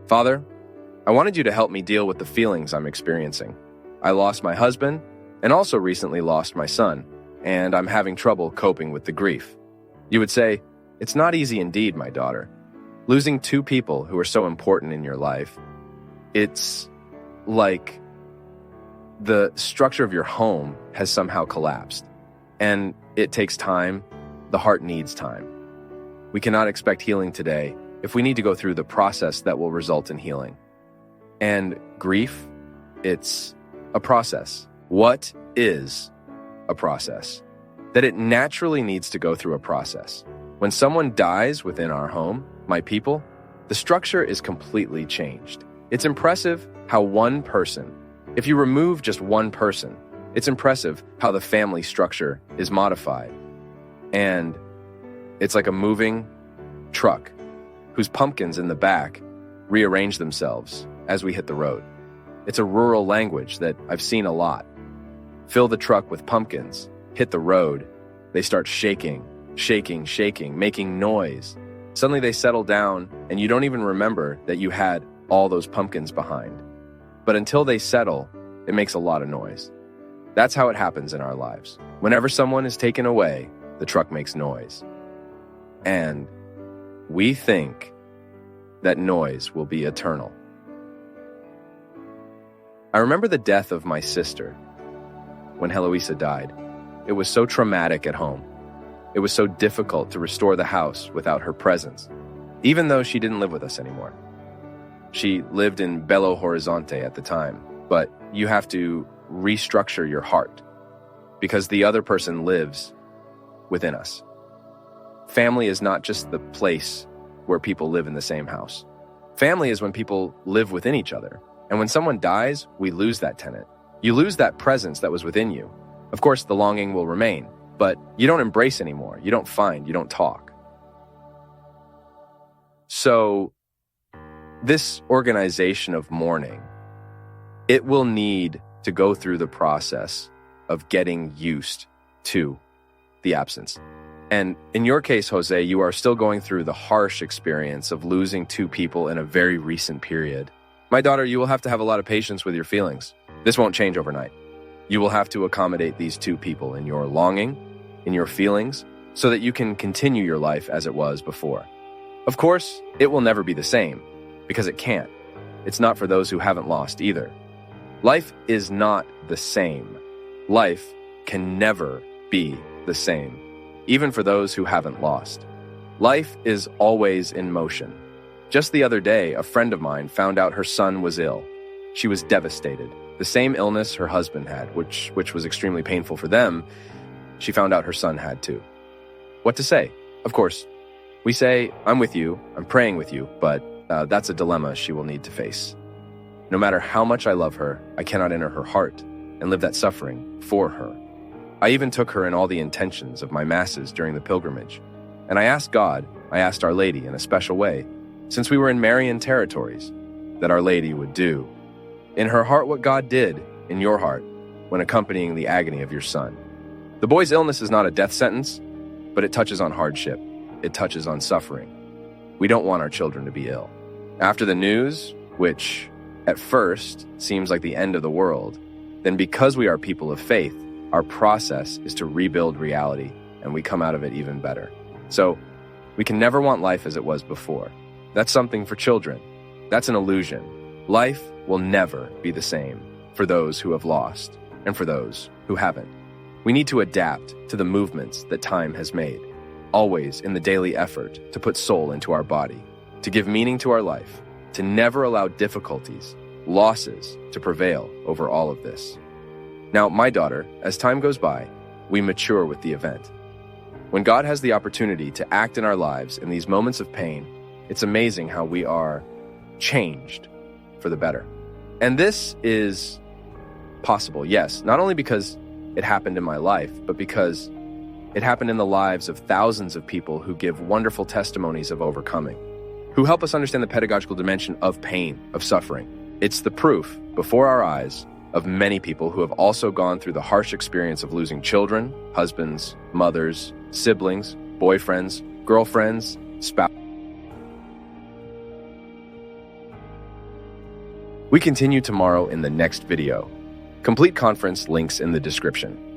Father, I wanted you to help me deal with the feelings I'm experiencing. I lost my husband and also recently lost my son, and I'm having trouble coping with the grief. You would say, it's not easy indeed, my daughter. Losing two people who are so important in your life, it's like the structure of your home has somehow collapsed. And it takes time. The heart needs time. We cannot expect healing today if we need to go through the process that will result in healing. And grief, it's a process. What is a process? That it naturally needs to go through a process. When someone dies within our home, my people, the structure is completely changed. It's impressive how one person, if you remove just one person, it's impressive how the family structure is modified. And it's like a moving truck whose pumpkins in the back rearrange themselves as we hit the road. It's a rural language that I've seen a lot. Fill the truck with pumpkins, hit the road, they start shaking, making noise. Suddenly they settle down and you don't even remember that you had all those pumpkins behind. But until they settle, it makes a lot of noise. That's how it happens in our lives. Whenever someone is taken away, the truck makes noise. And we think that noise will be eternal. I remember the death of my sister when Heloisa died. It was so traumatic at home. It was so difficult to restore the house without her presence, even though she didn't live with us anymore. She lived in Belo Horizonte at the time, but you have to restructure your heart because the other person lives within us. Family is not just the place where people live in the same house. Family is when people live within each other. And when someone dies, we lose that tenet. You lose that presence that was within you. Of course, the longing will remain, but you don't embrace anymore. You don't find, you don't talk. So this organization of mourning, it will need to go through the process of getting used to the absence. And in your case, Jose, you are still going through the harsh experience of losing two people in a very recent period. My daughter, you will have to have a lot of patience with your feelings. This won't change overnight. You will have to accommodate these two people in your longing, in your feelings, so that you can continue your life as it was before. Of course, it will never be the same, because it can't. It's not for those who haven't lost either. Life is not the same. Life can never be the same, even for those who haven't lost. Life is always in motion. Just the other day, a friend of mine found out her son was ill. She was devastated. The same illness her husband had, which was extremely painful for them, she found out her son had too. What to say? Of course, we say, I'm with you, I'm praying with you, but that's a dilemma she will need to face. No matter how much I love her, I cannot enter her heart and live that suffering for her. I even took her in all the intentions of my masses during the pilgrimage. And I asked God, I asked Our Lady in a special way, since we were in Marian territories, that Our Lady would do in her heart what God did in your heart when accompanying the agony of your son. The boy's illness is not a death sentence, but it touches on hardship. It touches on suffering. We don't want our children to be ill. After the news, which at first seems like the end of the world, then because we are people of faith, our process is to rebuild reality, and we come out of it even better. So we can never want life as it was before. That's something for children. That's an illusion. Life will never be the same for those who have lost and for those who haven't. We need to adapt to the movements that time has made, always in the daily effort to put soul into our body, to give meaning to our life, to never allow difficulties, losses to prevail over all of this. Now, my daughter, as time goes by, we mature with the event. When God has the opportunity to act in our lives in these moments of pain, it's amazing how we are changed for the better. And this is possible, yes, not only because it happened in my life, but because it happened in the lives of thousands of people who give wonderful testimonies of overcoming, who help us understand the pedagogical dimension of pain, of suffering. It's the proof before our eyes of many people who have also gone through the harsh experience of losing children, husbands, mothers, siblings, boyfriends, girlfriends, spouses. We continue tomorrow in the next video. Complete conference links in the description.